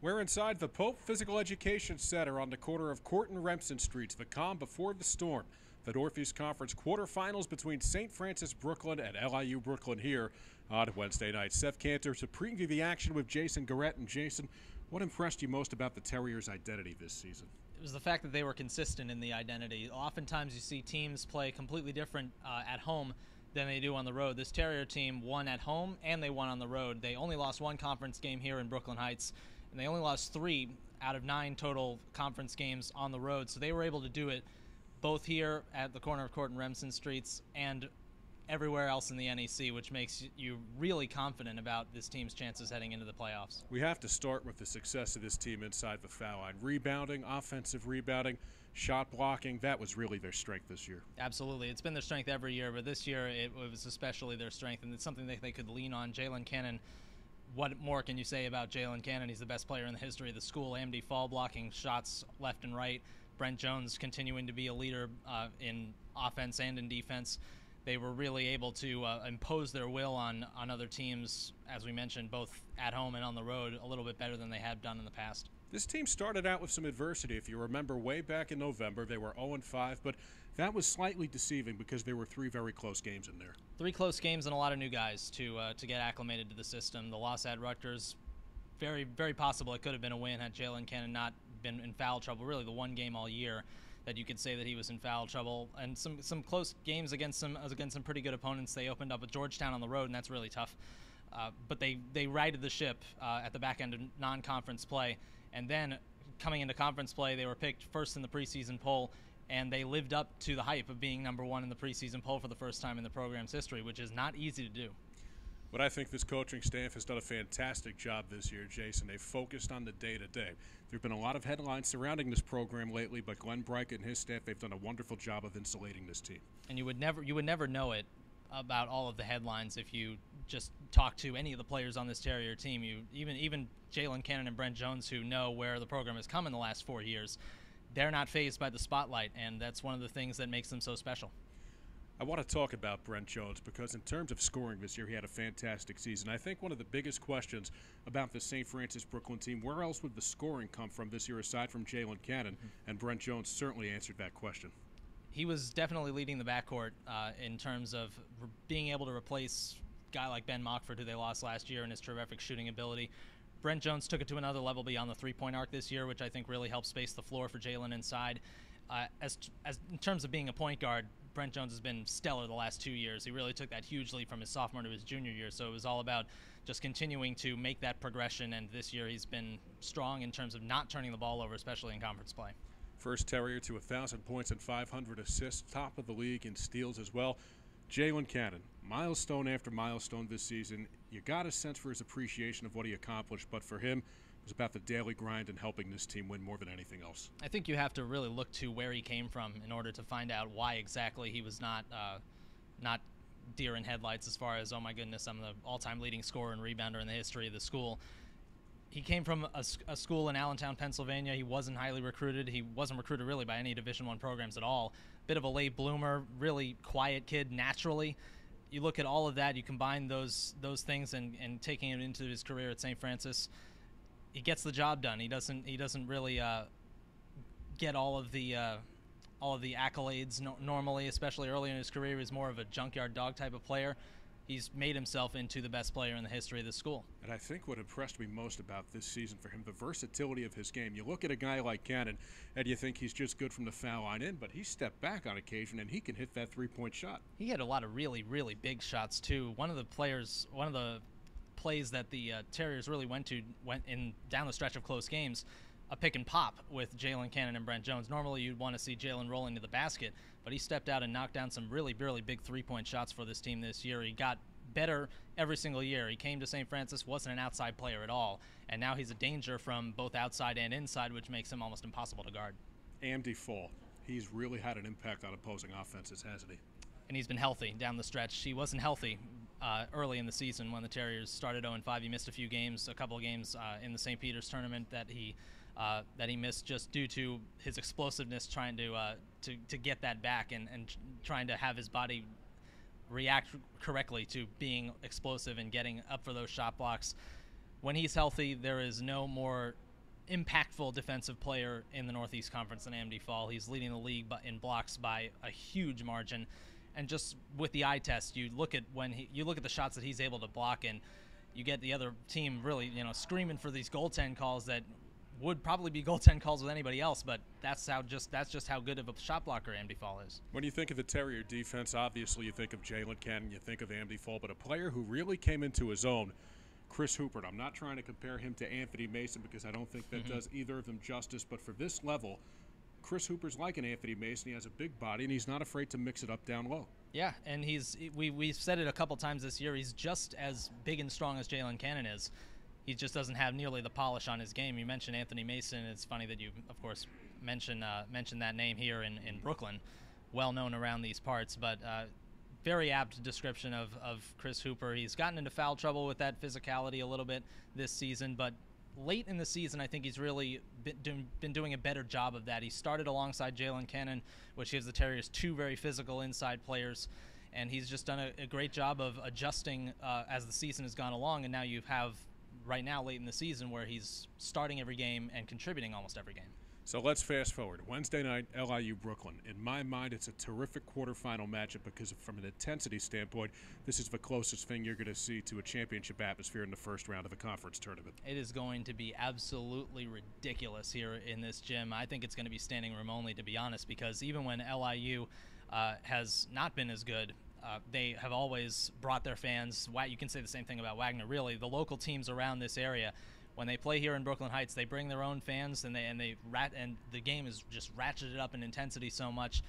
We're inside the Pope Physical Education Center on the corner of Court and Remsen Streets, the calm before the storm. The Northeast Conference quarterfinals between St. Francis Brooklyn and LIU Brooklyn here on Wednesday night. Seth Cantor to preview the action with Jason Guerrette. And Jason, what impressed you most about the Terriers' identity this season? It was the fact that they were consistent in the identity. Oftentimes you see teams play completely different at home than they do on the road. This Terrier team won at home and they won on the road. They only lost one conference game here in Brooklyn Heights, and they only lost 3 out of 9 total conference games on the road. So they were able to do it both here at the corner of Court and Remsen Streets and everywhere else in the NEC, which makes you really confident about this team's chances heading into the playoffs. We have to start with the success of this team inside the foul line. Rebounding, offensive rebounding, shot blocking, that was really their strength this year. Absolutely. It's been their strength every year, but this year it was especially their strength, and it's something that they could lean on. Jalen Cannon, what more can you say about Jalen Cannon? He's the best player in the history of the school. AMD fall blocking shots left and right. Brent Jones continuing to be a leader in offense and in defense. They were really able to impose their will on other teams, as we mentioned, both at home and on the road, a little bit better than they had done in the past. This team started out with some adversity. If you remember way back in November, they were 0-5, but that was slightly deceiving because there were 3 very close games in there. 3 close games and a lot of new guys to get acclimated to the system. The loss at Rutgers, very, very possible it could have been a win had Jalen Cannon not been in foul trouble. Really the one game all year that you could say that he was in foul trouble, and some close games against some pretty good opponents. They opened up with Georgetown on the road, and that's really tough. But they righted the ship at the back end of non-conference play, and then coming into conference play, they were picked first in the preseason poll, and they lived up to the hype of being #1 in the preseason poll for the first time in the program's history, which is not easy to do. But I think this coaching staff has done a fantastic job this year, Jason. They've focused on the day-to-day. There have been a lot of headlines surrounding this program lately, but Glenn Breichert and his staff, they've done a wonderful job of insulating this team. And you would never know it about all of the headlines if you just talk to any of the players on this Terrier team. Even Jalen Cannon and Brent Jones, who know where the program has come in the last 4 years, they're not fazed by the spotlight, and that's one of the things that makes them so special. I want to talk about Brent Jones because in terms of scoring this year, he had a fantastic season. I think one of the biggest questions about the St. Francis Brooklyn team, where else would the scoring come from this year aside from Jalen Cannon? And Brent Jones certainly answered that question. He was definitely leading the backcourt in terms of being able to replace a guy like Ben Mockford, who they lost last year, and his terrific shooting ability. Brent Jones took it to another level beyond the three-point arc this year, which I think really helped space the floor for Jalen inside. As in terms of being a point guard, Brent Jones has been stellar the last 2 years. He really took that huge leap from his sophomore to his junior year, so it was all about just continuing to make that progression, and this year he's been strong in terms of not turning the ball over, especially in conference play. First Terrier to 1,000 points and 500 assists, top of the league in steals as well. Jalen Cannon, milestone after milestone this season. You got a sense for his appreciation of what he accomplished, but for him, it was about the daily grind and helping this team win more than anything else. I think you have to really look to where he came from in order to find out why exactly he was not deer in headlights as far as, oh my goodness, I'm the all-time leading scorer and rebounder in the history of the school. He came from a school in Allentown, Pennsylvania. He wasn't highly recruited. He wasn't recruited really by any Division I programs at all. Bit of a late bloomer, really quiet kid naturally. You look at all of that, you combine those things and taking it into his career at St. Francis, he gets the job done. He doesn't really get all of the accolades normally, especially early in his career. He was more of a junkyard dog type of player. He's made himself into the best player in the history of the school. And I think what impressed me most about this season for him, the versatility of his game. You look at a guy like Cannon, and you think he's just good from the foul line in, but he stepped back on occasion, and he can hit that three-point shot. He had a lot of really, really big shots, too. One of the plays that the Terriers really went in down the stretch of close games, a pick and pop with Jalen Cannon and Brent Jones. Normally you'd want to see Jalen rolling to the basket, but he stepped out and knocked down some really, really big three-point shots for this team this year. He got better every single year. He came to St. Francis, wasn't an outside player at all, and now he's a danger from both outside and inside, which makes him almost impossible to guard. AMD Fall, he's really had an impact on opposing offenses, hasn't he? And he's been healthy down the stretch. He wasn't healthy early in the season when the Terriers started 0-5. He missed a couple of games in the St. Peter's tournament that he missed just due to his explosiveness, trying to get that back and trying to have his body react correctly to being explosive and getting up for those shot blocks. When he's healthy, there is no more impactful defensive player in the Northeast Conference than Amity Fall. He's leading the league in blocks by a huge margin. And just with the eye test, you look at the shots that he's able to block, and you get the other team really, screaming for these goaltend calls that would probably be goaltend calls with anybody else, but that's just how good of a shot blocker Amity Fall is. When you think of the Terrier defense, obviously you think of Jalen Cannon, you think of Amity Fall, but a player who really came into his own, Chris Hooper. And I'm not trying to compare him to Anthony Mason because I don't think that does either of them justice, but for this level, Chris Hooper's like an Anthony Mason. He has a big body, and he's not afraid to mix it up down low. Yeah, and we've said it a couple times this year. He's just as big and strong as Jalen Cannon is. He just doesn't have nearly the polish on his game. You mentioned Anthony Mason. It's funny that you, of course, mentioned that name here in Brooklyn, well known around these parts, but very apt description of Chris Hooper. He's gotten into foul trouble with that physicality a little bit this season, but late in the season, I think he's really been doing a better job of that. He started alongside Jalen Cannon, which gives the Terriers two very physical inside players, and he's just done a great job of adjusting as the season has gone along, and now you have right now late in the season where he's starting every game and contributing almost every game. So let's fast forward. Wednesday night, LIU Brooklyn. In my mind, it's a terrific quarterfinal matchup because from an intensity standpoint, this is the closest thing you're going to see to a championship atmosphere in the first round of a conference tournament. It is going to be absolutely ridiculous here in this gym. I think it's going to be standing room only, to be honest, because even when LIU has not been as good, they have always brought their fans. You can say the same thing about Wagner, really. The local teams around this area, when they play here in Brooklyn Heights, they bring their own fans, and the game is just ratcheted up in intensity so much.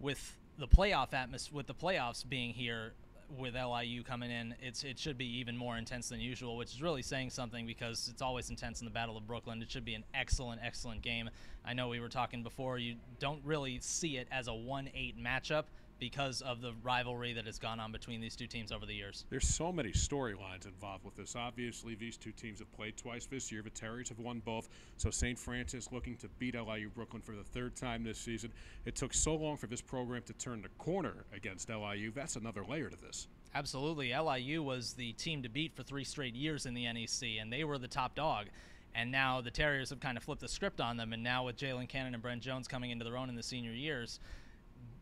With the playoff atmosphere, with the playoffs being here, with LIU coming in, it should be even more intense than usual, which is really saying something because it's always intense in the Battle of Brooklyn. It should be an excellent, excellent game. I know we were talking before, you don't really see it as a 1-8 matchup because of the rivalry that has gone on between these two teams over the years. There's so many storylines involved with this. Obviously, these two teams have played twice this year. The Terriers have won both. So St. Francis looking to beat LIU Brooklyn for the third time this season. It took so long for this program to turn the corner against LIU. That's another layer to this. Absolutely. LIU was the team to beat for 3 straight years in the NEC, and they were the top dog. And now the Terriers have kind of flipped the script on them, and now with Jalen Cannon and Brent Jones coming into their own in the senior years,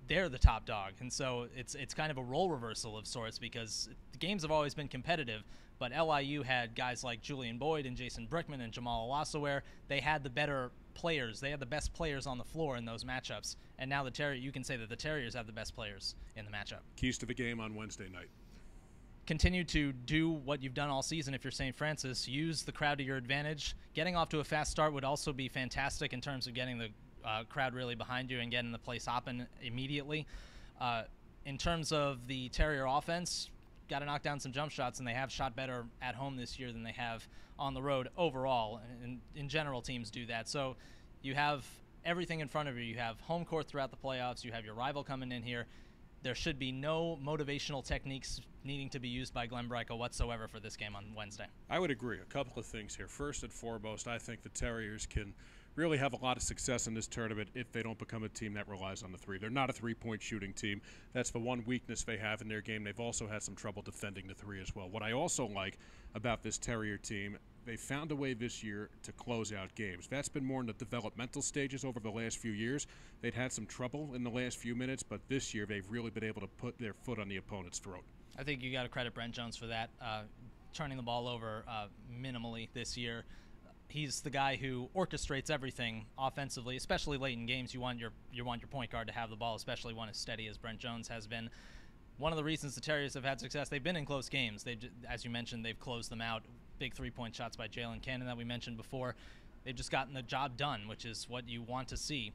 they're the top dog. And so it's kind of a role reversal of sorts because the games have always been competitive, but LIU had guys like Julian Boyd and Jason Brickman and Jamal Olasaware. They had the better players. They had the best players on the floor in those matchups. And now you can say that the Terriers have the best players in the matchup. Keys to the game on Wednesday night. Continue to do what you've done all season if you're St. Francis. Use the crowd to your advantage. Getting off to a fast start would also be fantastic in terms of getting the crowd really behind you and getting the place hopping immediately. In terms of the Terrier offense, got to knock down some jump shots, and they have shot better at home this year than they have on the road overall. And in general, teams do that. So you have everything in front of you. You have home court throughout the playoffs. You have your rival coming in here. There should be no motivational techniques needing to be used by Glenn Breichel whatsoever for this game on Wednesday. I would agree. A couple of things here. First and foremost, I think the Terriers can really have a lot of success in this tournament if they don't become a team that relies on the three. They're not a three-point shooting team. That's the one weakness they have in their game. They've also had some trouble defending the three as well. What I also like about this Terrier team, they found a way this year to close out games. That's been more in the developmental stages over the last few years. They'd had some trouble in the last few minutes, but this year they've really been able to put their foot on the opponent's throat. I think you got to credit Brent Jones for that, turning the ball over minimally this year. He's the guy who orchestrates everything offensively, especially late in games. You want your point guard to have the ball, especially one as steady as Brent Jones has been. One of the reasons the Terriers have had success, they've been in close games. As you mentioned, they've closed them out. Big three-point shots by Jalen Cannon that we mentioned before. They've just gotten the job done, which is what you want to see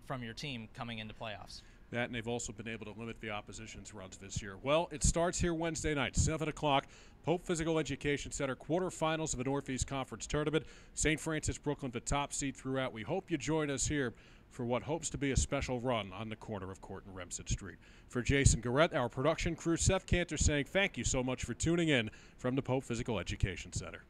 from your team coming into playoffs. That, and they've also been able to limit the opposition's runs this year. Well, it starts here Wednesday night, 7 o'clock, Pope Physical Education Center, quarterfinals of the Northeast Conference Tournament. St. Francis Brooklyn, the top seed throughout. We hope you join us here for what hopes to be a special run on the corner of Court and Remsen Street. For Jason Guerrette, our production crew, Seth Cantor saying thank you so much for tuning in from the Pope Physical Education Center.